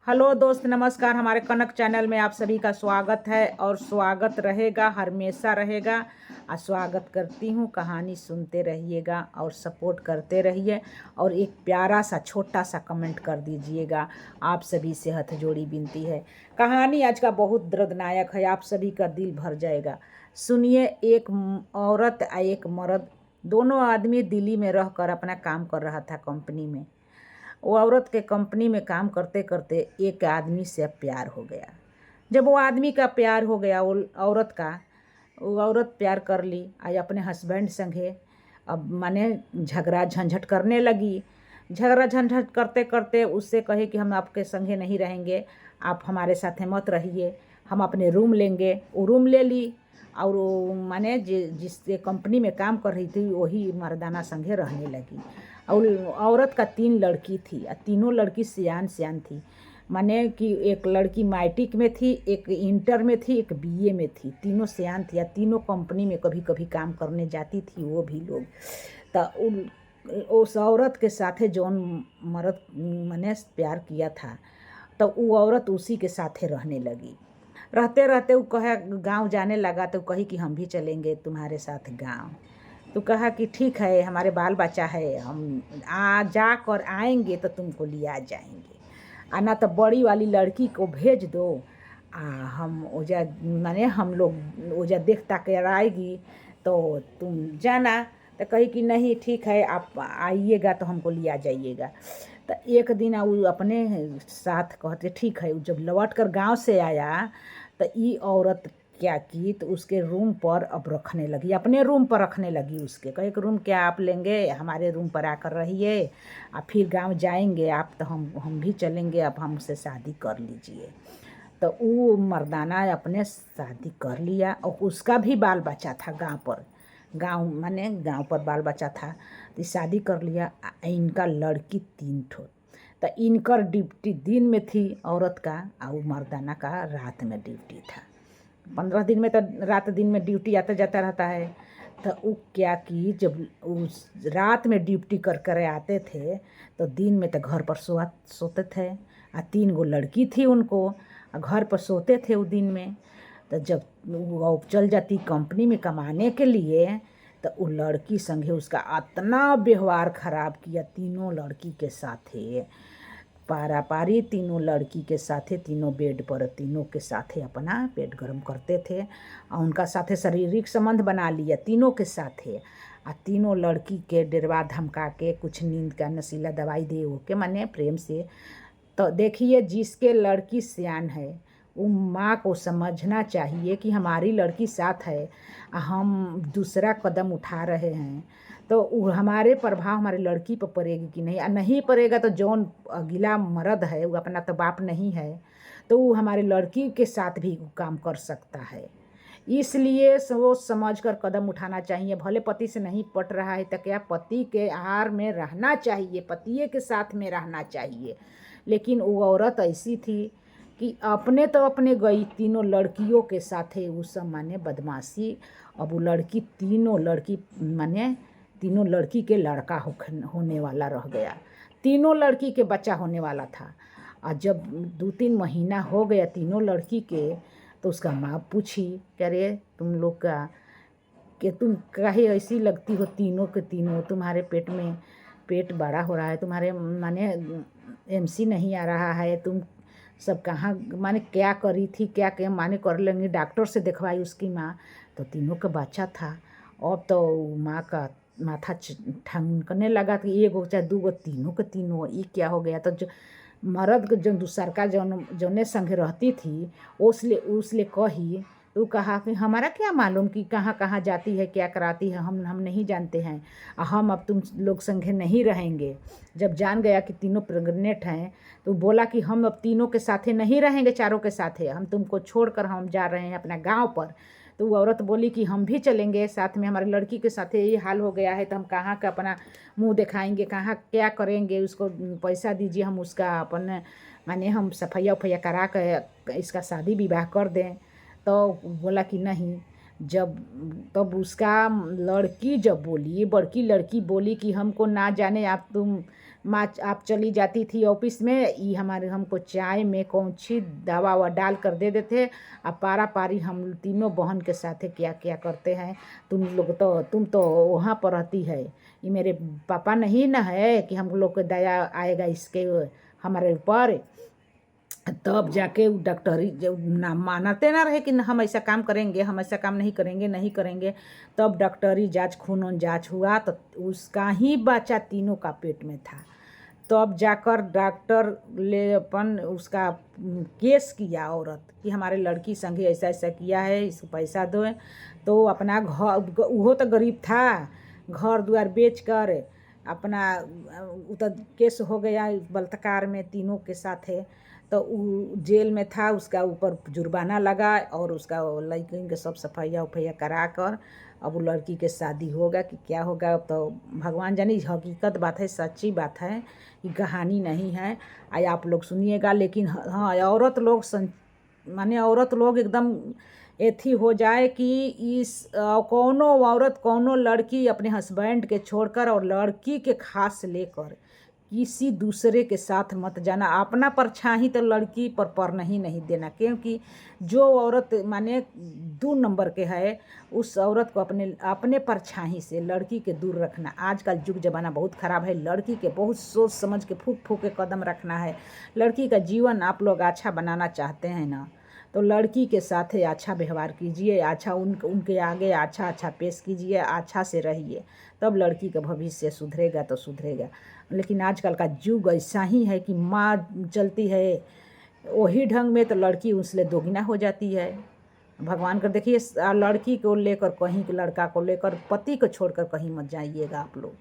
Hello दोस्त, नमस्कार। हमारे कनक चैनल में आप सभी का स्वागत है और स्वागत रहेगा, हमेशा रहेगा। स्वागत करती हूँ। कहानी सुनते रहिएगा और सपोर्ट करते रहिए और एक प्यारा सा छोटा सा कमेंट कर दीजिएगा। आप सभी से हाथ जोड़ी विनती है। कहानी आज का बहुत दर्दनायक है, आप सभी का दिल भर जाएगा। सुनिए। एक औरत और एक मर्द, दोनों आदमी दिल्ली में रहकर अपना काम कर रहा था कंपनी में। वो औरत के कंपनी में काम करते करते एक आदमी से प्यार हो गया। जब वो आदमी का प्यार हो गया, वो औरत प्यार कर ली। आज अपने हस्बैंड संगे अब माने झगड़ा झंझट करने लगी। झगड़ा झंझट करते करते उससे कहे कि हम आपके संगे नहीं रहेंगे, आप हमारे साथ मत रहिए, हम अपने रूम लेंगे। वो रूम ले ली और वो माने जिससे कंपनी में काम कर रही थी वही मर्दाना संगे रहने लगी। और औरत का 3 लड़की थी और तीनों लड़की सियान सियान थी। माने कि एक लड़की मैट्रिक में थी, एक इंटर में थी, एक बीए में थी। तीनों सियान थी या तीनों कंपनी में कभी कभी काम करने जाती थी वो भी लोग। तो उस औरत के साथे जौन मर्द मैंने प्यार किया था, तो वो औरत उसी के साथे रहने लगी। रहते रहते वो कहे गांव जाने लगा, तो कही कि हम भी चलेंगे तुम्हारे साथ गांव। तो कहा कि ठीक है, हमारे बाल बच्चा है, हम आ जा कर आएंगे तो तुमको लिया जाएंगे। ना तो बड़ी वाली लड़की को भेज दो, हम ओजा माने हम लोग ओजा देख ताकर आएगी तो तुम जाना। तो कही कि नहीं ठीक है, आप आइएगा तो हमको लिया जाइएगा। तो एक दिन वो अपने साथ कहते ठीक है। जब लौट कर गाँव से आया तो ये औरत क्या की, तो उसके रूम पर अब रखने लगी, अपने रूम पर रखने लगी। उसके कहे कि रूम क्या आप लेंगे, हमारे रूम पर आकर रहिए, फिर गांव जाएंगे आप तो हम भी चलेंगे, अब हमसे शादी कर लीजिए। तो वो मर्दाना अपने शादी कर लिया और उसका भी बाल बच्चा था गांव पर। गांव माने गांव पर बाल बच्चा था, तो शादी कर लिया। इनका लड़की 3 ठो। तो इनकर ड्यूटी दिन में थी औरत का, और मर्दाना का रात में ड्यूटी था। 15 दिन में तो रात दिन में ड्यूटी आता जाता रहता है। तो वो क्या की, जब उस रात में ड्यूटी कर कर आते थे तो दिन में तो घर पर सोते थे। 3 गो लड़की थी उनको, घर पर सोते थे वो दिन में। तो जब वो चल जाती कंपनी में कमाने के लिए, तो वो लड़की संगे उसका इतना व्यवहार खराब किया, तीनों लड़की के साथे पारा पारी। तीनों लड़की के साथे तीनों बेड पर तीनों के साथे अपना पेट गर्म करते थे और उनका साथे शारीरिक संबंध बना लिया तीनों के साथे। तीनों लड़की के डरवा धमका के कुछ नींद का नशीला दवाई दे वो के माने प्रेम से। तो देखिए, जिसके लड़की सियान है वो माँ को समझना चाहिए कि हमारी लड़की साथ है, हम दूसरा कदम उठा रहे हैं तो हमारे प्रभाव हमारी लड़की पर पड़ेगी कि नहीं। नहीं पड़ेगा तो जौन अगला मर्द है वो अपना तो बाप नहीं है, तो वो हमारे लड़की के साथ भी काम कर सकता है। इसलिए सोच समझ कर कदम उठाना चाहिए। भले पति से नहीं पट रहा है तो क्या पति के आहार में रहना चाहिए, पतिये के साथ में रहना चाहिए। लेकिन वो औरत ऐसी थी कि अपने तो अपने गई, तीनों लड़कियों के साथे उस सब माने बदमाशी। अब वो लड़की तीनों लड़की के लड़का होने वाला रह गया, तीनों लड़की के बच्चा होने वाला था। और जब 2-3 महीना हो गया तीनों लड़की के, तो उसका माँ पूछी कि अरे तुम लोग का कि तुम काहे ऐसी लगती हो, तीनों के तीनों तुम्हारे पेट बड़ा हो रहा है, तुम्हारे माने एमसी नहीं आ रहा है, तुम सब कहाँ माने क्या करी थी, क्या क्या माने कर लेंगे। डॉक्टर से दिखवाई उसकी माँ, तो तीनों का बच्चा था। अब तो माँ का माथा ठनकने लगा कि 1 गो चाहे 2 गो, तीनों के तीनों ये क्या हो गया। तो जो मर्द जो दूसर का जौने संगे रहती थी उसले कही, तो कहा कि हमारा क्या मालूम कि कहाँ कहाँ जाती है, क्या कराती है, हम नहीं जानते हैं, हम अब तुम लोग संगे नहीं रहेंगे। जब जान गया कि तीनों प्रेग्नेंट हैं, तो बोला कि हम अब तीनों के साथे नहीं रहेंगे, चारों के साथे हम तुमको छोड़कर हम जा रहे हैं अपना गांव पर। तो वो औरत बोली कि हम भी चलेंगे साथ में, हमारी लड़की के साथ ये हाल हो गया है तो हम कहाँ का अपना मुंह दिखाएंगे, कहाँ क्या करेंगे, उसको पैसा दीजिए, हम उसका अपन माने हम सफैया उफैया करा कर इसका शादी विवाह कर दें। तो बोला कि नहीं। जब तब उसका लड़की जब बोली, बड़की लड़की बोली कि हमको ना जाने आप तुम माँ आप चली जाती थी ऑफिस में, ये हमारे हमको चाय में कौन सी दवा ववा डाल कर दे देते। अब पारा पारी हम तीनों बहन के साथ क्या क्या करते हैं। तुम तो वहाँ पर रहती है, ये मेरे पापा नहीं ना है कि हम लोग को दया आएगा इसके हमारे ऊपर। तब जाके डॉक्टरी जब ना मानते ना रहे कि हम ऐसा काम करेंगे, हम ऐसा काम नहीं करेंगे नहीं करेंगे। तब डॉक्टरी जांच खून जांच हुआ तो उसका ही बच्चा तीनों का पेट में था। तब जाकर डॉक्टर ले अपन उसका केस किया औरत कि हमारे लड़की संगे ऐसा ऐसा किया है, इसको पैसा दो। तो अपना घर, वो तो गरीब था, घर द्वार बेच कर अपना तो केस हो गया बलात्कार में तीनों के साथ है। तो जेल में था, उसका ऊपर जुर्माना लगा और उसका लड़की के सब सफाइया उफाइया करा कर अब वो लड़की के शादी होगा कि क्या होगा तो भगवान जाने। हकीकत बात है, सच्ची बात है, ये कहानी नहीं है। आप लोग सुनिएगा। लेकिन हाँ, औरत लोग माने औरत लोग एकदम एथी हो जाए कि इस कौनो औरत कौनो लड़की अपने हस्बैंड के छोड़कर और लड़की के खास लेकर किसी दूसरे के साथ मत जाना। अपना परछाई तो लड़की पर नहीं देना, क्योंकि जो औरत माने 2 नंबर के है उस औरत को अपने परछाई से लड़की के दूर रखना। आजकल युग जमाना बहुत ख़राब है, लड़की के बहुत सोच समझ के फूक फूक के कदम रखना है। लड़की का जीवन आप लोग अच्छा बनाना चाहते हैं ना, तो लड़की के साथ अच्छा व्यवहार कीजिए, अच्छा उनके आगे अच्छा अच्छा पेश कीजिए, अच्छा से रहिए, तब लड़की का भविष्य सुधरेगा तो सुधरेगा। लेकिन आजकल का युग ऐसा ही है कि माँ चलती है वही ढंग में तो लड़की उससे दोगुना हो जाती है। भगवान कर देखिए, लड़की को लेकर कहीं, लड़का को लेकर पति को छोड़कर कहीं मत जाइएगा आप लोग।